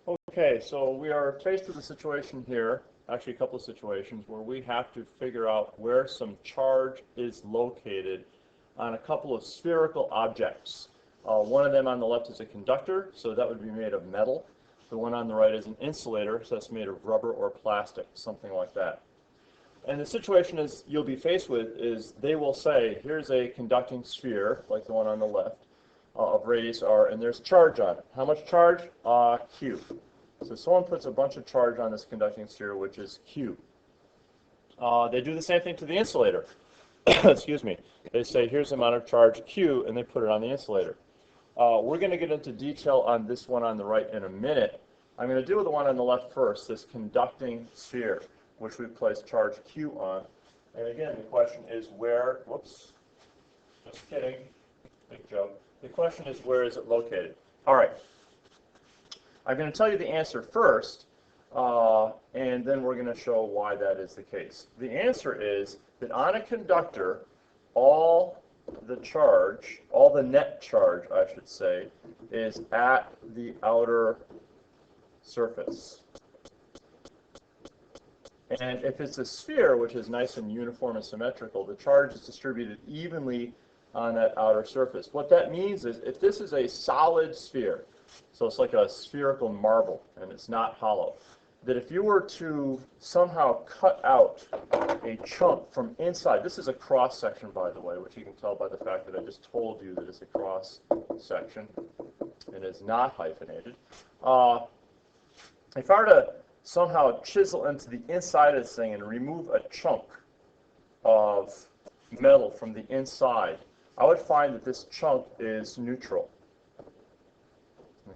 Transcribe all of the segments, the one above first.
Okay, so we are faced with a situation here, actually a couple of situations, where we have to figure out where some charge is located on a couple of spherical objects. One of them on the left is a conductor, so that would be made of metal. The one on the right is an insulator, so that's made of rubber or plastic, something like that. And the situation is you'll be faced with is they will say, here's a conducting sphere, like the one on the left, of radius r, and there's charge on it. How much charge? Q. So someone puts a bunch of charge on this conducting sphere, which is Q. They do the same thing to the insulator. Excuse me. They say, here's the amount of charge Q, and they put it on the insulator. We're going to get into detail on this one on the right in a minute. I'm going to deal with the one on the left first, this conducting sphere, which we place charge Q on. And again, the question is where, whoops, just kidding, big joke. The question is where is it located? All right. I'm going to tell you the answer first, and then we're going to show why that is the case. The answer is that on a conductor, all the charge, all the net charge, I should say, is at the outer surface. And if it's a sphere, which is nice and uniform and symmetrical, the charge is distributed evenly on that outer surface. What that means is if this is a solid sphere, so it's like a spherical marble and it's not hollow, that if you were to somehow cut out a chunk from inside, this is a cross section, by the way, which you can tell by the fact that I just told you that it's a cross section and is not hyphenated. If I were to somehow chisel into the inside of this thing and remove a chunk of metal from the inside, I would find that this chunk is neutral.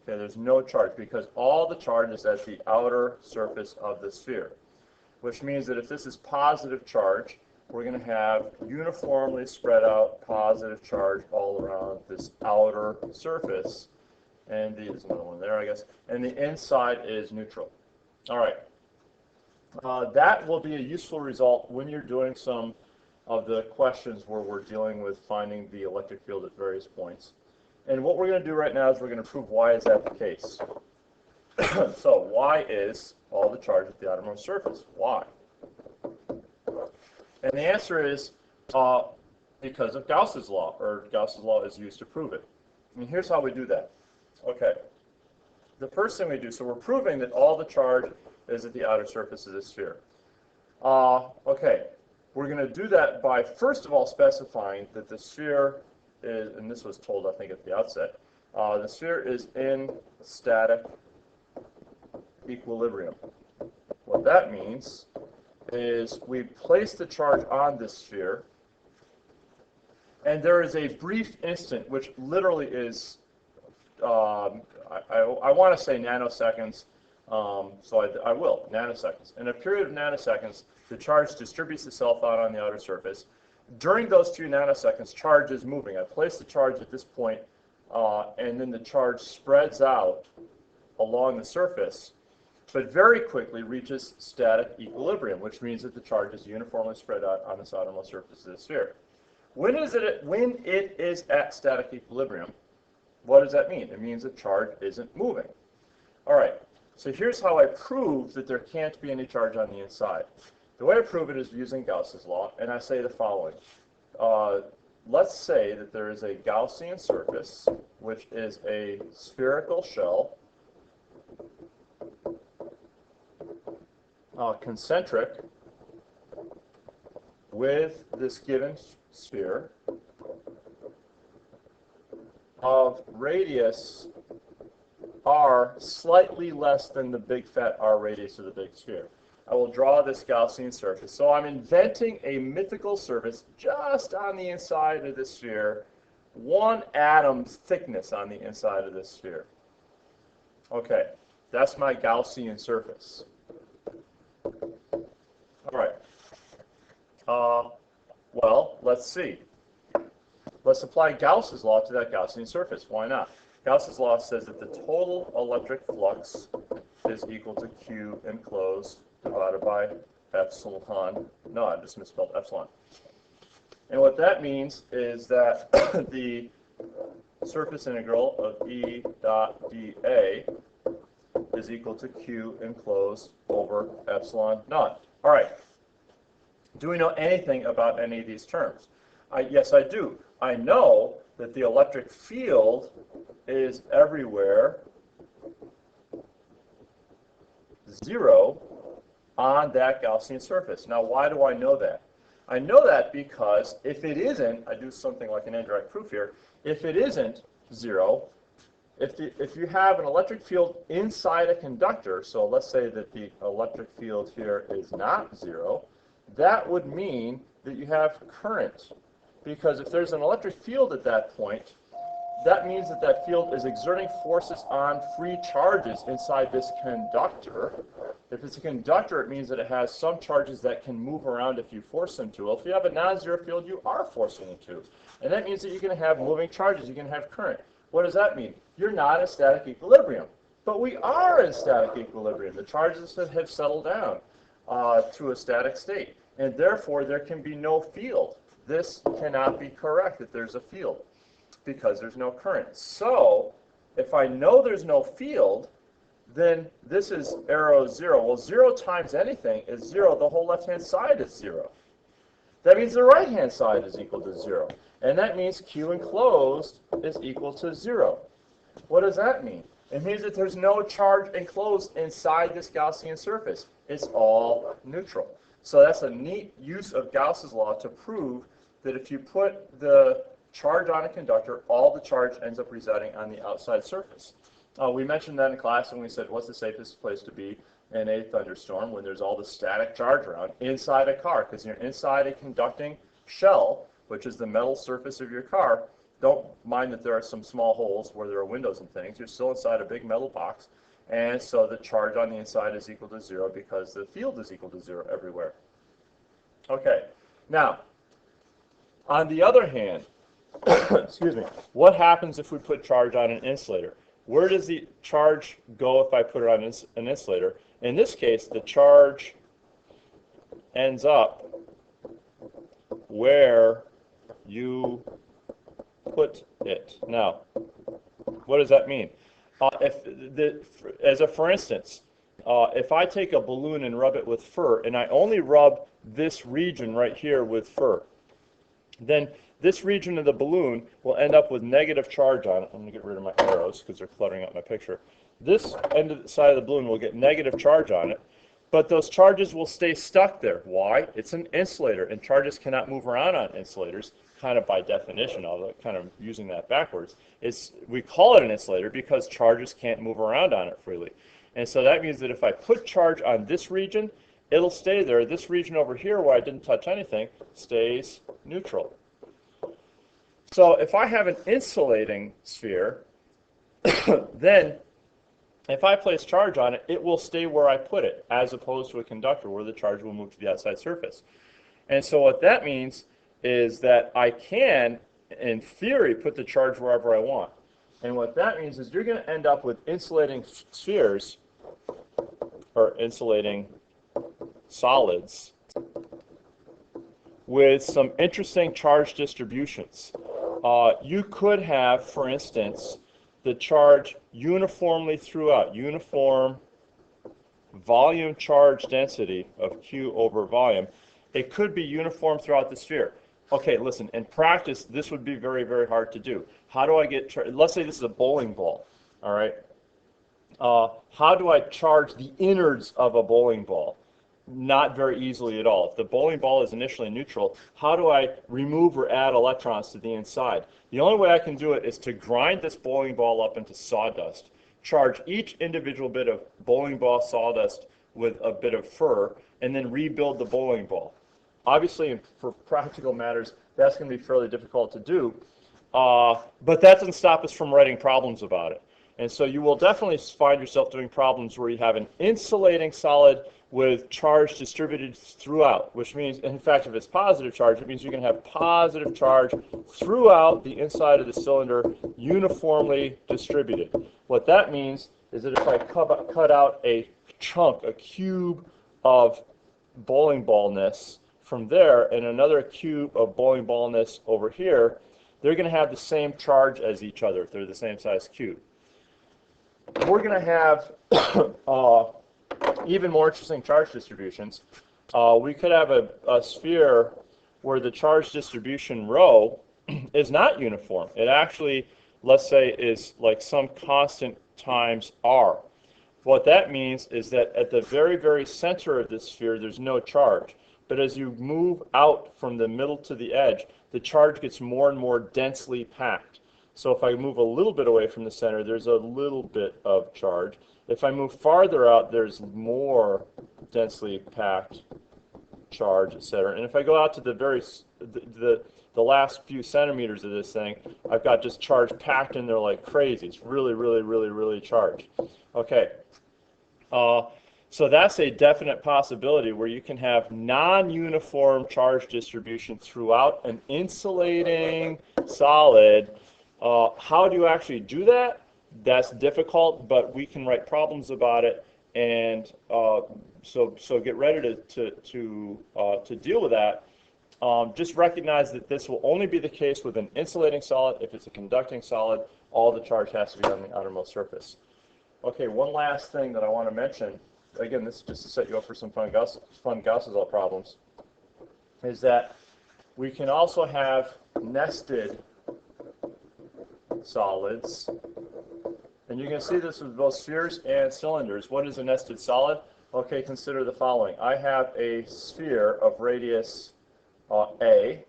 Okay, there's no charge because all the charge is at the outer surface of the sphere, which means that if this is positive charge, we're going to have uniformly spread out positive charge all around this outer surface. And there's another one there, I guess. And the inside is neutral. All right. That will be a useful result when you're doing some of the questions where we're dealing with finding the electric field at various points. And what we're going to do right now is we're going to prove why is that the case. So why is all the charge at the outermost surface? Why? And the answer is because of Gauss's law, or Gauss's law is used to prove it. And here's how we do that. Okay. The first thing we do, so we're proving that all the charge is at the outer surface of the sphere. Okay. We're going to do that by, first of all, specifying that the sphere is, and this was told, I think, at the outset, the sphere is in static equilibrium. What that means is we place the charge on this sphere, and there is a brief instant, which literally is, I want to say nanoseconds, so I will, nanoseconds. In a period of nanoseconds, the charge distributes itself out on the outer surface. During those few nanoseconds, charge is moving. I place the charge at this point, and then the charge spreads out along the surface, but very quickly reaches static equilibrium, which means that the charge is uniformly spread out on this outermost surface of the sphere. When it is at static equilibrium, what does that mean? It means the charge isn't moving. All right, so here's how I prove that there can't be any charge on the inside. The way I prove it is using Gauss's law, and I say the following. Let's say that there is a Gaussian surface, which is a spherical shell, concentric with this given sphere of radius r slightly less than the big fat R radius of the big sphere. I will draw this Gaussian surface. So I'm inventing a mythical surface just on the inside of the sphere, 1 atom's thickness on the inside of this sphere. Okay, that's my Gaussian surface. All right. Well, let's see. Let's apply Gauss's law to that Gaussian surface. Why not? Gauss's law says that the total electric flux is equal to Q enclosed divided by epsilon. No, I just misspelled epsilon. And what that means is that the surface integral of E dot dA is equal to Q enclosed over epsilon naught. All right. Do we know anything about any of these terms? Yes, I do. I know that the electric field is everywhere 0 on that Gaussian surface. Now, why do I know that? I know that because if it isn't, I do something like an indirect proof here, if it isn't 0, if you have an electric field inside a conductor, so let's say that the electric field here is not 0, that would mean that you have current. Because if there's an electric field at that point, that means that that field is exerting forces on free charges inside this conductor. If it's a conductor, it means that it has some charges that can move around if you force them to. Well, if you have a non-zero field, you are forcing them to. And that means that you're going to have moving charges, you're going to have current. What does that mean? You're not in static equilibrium. But we are in static equilibrium. The charges have settled down to a static state. And therefore, there can be no field. This cannot be correct that there's a field, because there's no current. So, if I know there's no field, then this is arrow 0. Well, 0 times anything is 0. The whole left-hand side is 0. That means the right-hand side is equal to 0. And that means Q enclosed is equal to 0. What does that mean? It means that there's no charge enclosed inside this Gaussian surface. It's all neutral. So that's a neat use of Gauss's law to prove that if you put the charge on a conductor, all the charge ends up residing on the outside surface. We mentioned that in class when we said, what's the safest place to be in a thunderstorm when there's all the static charge around? Inside a car, because you're inside a conducting shell, which is the metal surface of your car. Don't mind that there are some small holes where there are windows and things. You're still inside a big metal box. And so the charge on the inside is equal to 0 because the field is equal to 0 everywhere. Okay, now, on the other hand, excuse me, what happens if we put charge on an insulator? Where does the charge go if I put it on an insulator? In this case, the charge ends up where you put it. Now, what does that mean? For instance, if I take a balloon and rub it with fur, and I only rub this region right here with fur, then this region of the balloon will end up with negative charge on it. I'm going to get rid of my arrows because they're cluttering up my picture. This end of the side of the balloon will get negative charge on it, but those charges will stay stuck there. Why? It's an insulator, and charges cannot move around on insulators, kind of by definition, although kind of using that backwards. We call it an insulator because charges can't move around on it freely. And so that means that if I put charge on this region, it'll stay there. This region over here where I didn't touch anything stays neutral. So if I have an insulating sphere, then if I place charge on it, it will stay where I put it, as opposed to a conductor where the charge will move to the outside surface. And so what that means is that I can, in theory, put the charge wherever I want. And what that means is you're going to end up with insulating spheres, or insulating solids, with some interesting charge distributions. You could have, for instance, the charge uniformly throughout, uniform volume charge density of Q over volume. It could be uniform throughout the sphere. Okay, listen, in practice, this would be very, very hard to do. How do I get, let's say this is a bowling ball, all right? How do I charge the innards of a bowling ball? Not very easily at all. If the bowling ball is initially neutral, how do I remove or add electrons to the inside? The only way I can do it is to grind this bowling ball up into sawdust, charge each individual bit of bowling ball sawdust with a bit of fur, and then rebuild the bowling ball. Obviously, for practical matters, that's going to be fairly difficult to do, but that doesn't stop us from writing problems about it. And so you will definitely find yourself doing problems where you have an insulating solid with charge distributed throughout, which means, in fact, if it's positive charge, it means you're going to have positive charge throughout the inside of the cylinder, uniformly distributed. What that means is that if I cut out a chunk, a cube of bowling ballness from there, and another cube of bowling ballness over here, they're going to have the same charge as each other if they're the same size cube. we're going to have even more interesting charge distributions. We could have a sphere where the charge distribution rho is not uniform. It actually, let's say, is like some constant times r. What that means is that at the very, very center of this sphere, there's no charge. But as you move out from the middle to the edge, the charge gets more and more densely packed. So if I move a little bit away from the center, there's a little bit of charge. If I move farther out, there's more densely packed charge, etc. And if I go out to the last few centimeters of this thing, I've got just charge packed in there like crazy. It's really, really, really, really charged. Okay. So that's a definite possibility where you can have non-uniform charge distribution throughout an insulating solid. How do you actually do that? That's difficult, but we can write problems about it, and so get ready to deal with that. Just recognize that this will only be the case with an insulating solid. If it's a conducting solid, all the charge has to be on the outermost surface. Okay, one last thing that I want to mention, again, this is just to set you up for some fun Gauss's law problems, is that we can also have nested solids. And you can see this with both spheres and cylinders. What is a nested solid? Okay, consider the following. I have a sphere of radius A,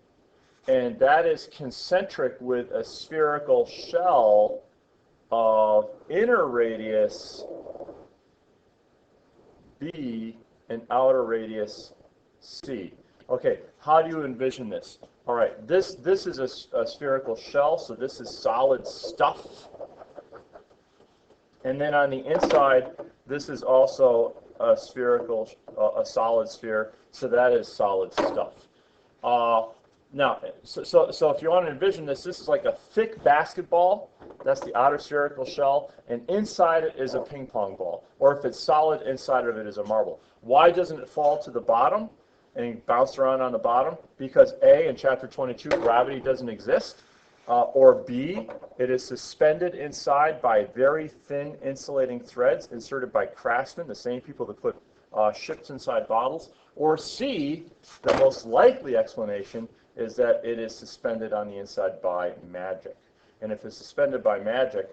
and that is concentric with a spherical shell of inner radius B and outer radius C. Okay, how do you envision this? All right, this is a spherical shell, so this is solid stuff. And then on the inside, this is also a spherical, a solid sphere, so that is solid stuff. Now, so if you want to envision this, this is like a thick basketball. That's the outer spherical shell, and inside it is a ping pong ball. Or if it's solid, inside of it is a marble. Why doesn't it fall to the bottom and bounce around on the bottom? Because A, in chapter 22, gravity doesn't exist. Or B, it is suspended inside by very thin insulating threads inserted by craftsmen, the same people that put ships inside bottles. Or C, the most likely explanation is that it is suspended on the inside by magic. And if it's suspended by magic,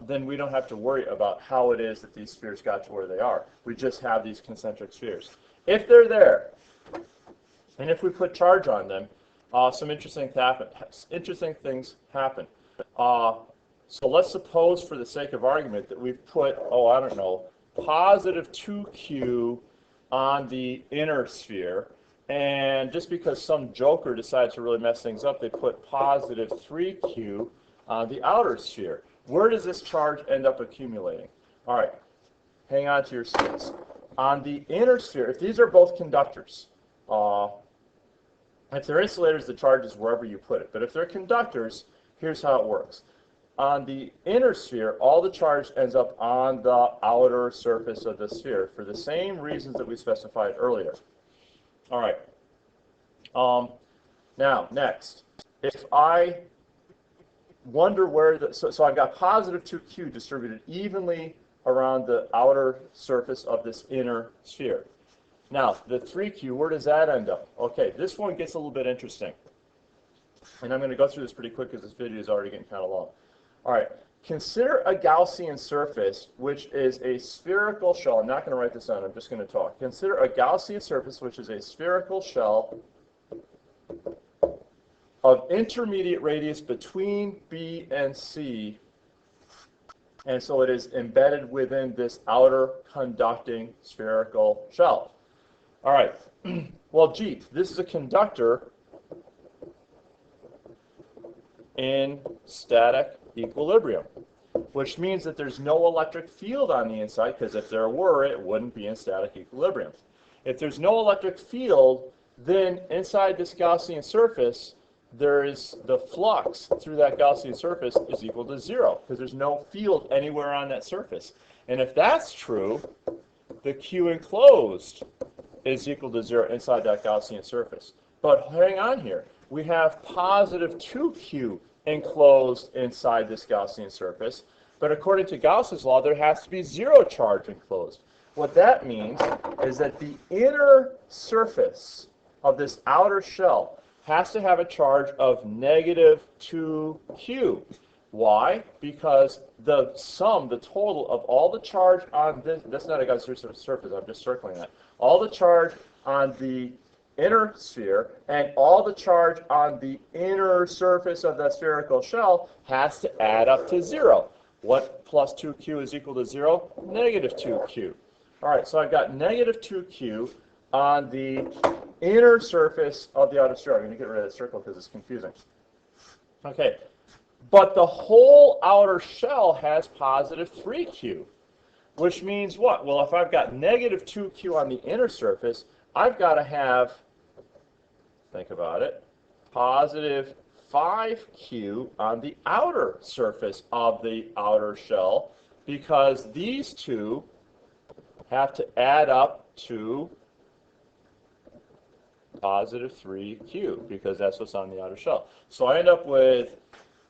then we don't have to worry about how it is that these spheres got to where they are. We just have these concentric spheres. If they're there, and if we put charge on them, some interesting things happen. So let's suppose, for the sake of argument, that we've put, I don't know, positive 2q on the inner sphere, and just because some joker decides to really mess things up, they put positive 3q on the outer sphere. Where does this charge end up accumulating? All right, hang on to your seats. On the inner sphere, if these are both conductors, if they're insulators, the charge is wherever you put it. But if they're conductors, here's how it works. On the inner sphere, all the charge ends up on the outer surface of the sphere for the same reasons that we specified earlier. All right. Now, next, if I wonder where so I've got positive 2q distributed evenly around the outer surface of this inner sphere. Now, the 3q, where does that end up? Okay, this one gets a little bit interesting. And I'm going to go through this pretty quick because this video is already getting kind of long. All right, consider a Gaussian surface, which is a spherical shell. I'm not going to write this down, I'm just going to talk. Consider a Gaussian surface, which is a spherical shell of intermediate radius between B and C. And so it is embedded within this outer conducting spherical shell. All right, well, gee, this is a conductor in static equilibrium, which means that there's no electric field on the inside, because if there were, it wouldn't be in static equilibrium. If there's no electric field, then inside this Gaussian surface, there is the flux through that Gaussian surface is equal to 0, because there's no field anywhere on that surface. And if that's true, the Q enclosed is equal to 0 inside that Gaussian surface. But hang on here. We have positive 2Q enclosed inside this Gaussian surface. But according to Gauss's law, there has to be zero charge enclosed. What that means is that the inner surface of this outer shell has to have a charge of negative 2q. Why? Because the sum, the total of all the charge on that's not a Gaussian surface, I'm just circling that. All the charge on the inner sphere and all the charge on the inner surface of the spherical shell has to add up to 0. What plus 2q is equal to 0? Negative 2q. All right, so I've got negative 2q on the inner surface of the outer sphere. I'm going to get rid of that circle because it's confusing. Okay, but the whole outer shell has positive 3q, which means what? Well, if I've got negative 2q on the inner surface, I've got to have, think about it, positive 5q on the outer surface of the outer shell, because these two have to add up to positive 3q, because that's what's on the outer shell. So I end up with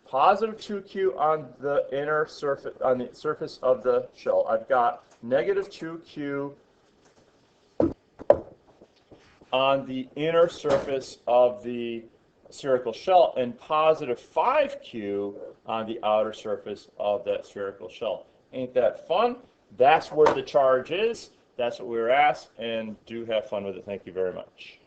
positive 2q on the inner surface, on the surface of the shell. I've got negative 2q on the inner surface of the spherical shell and positive 5q on the outer surface of that spherical shell. Ain't that fun? That's where the charge is. That's what we were asked, and do have fun with it. Thank you very much.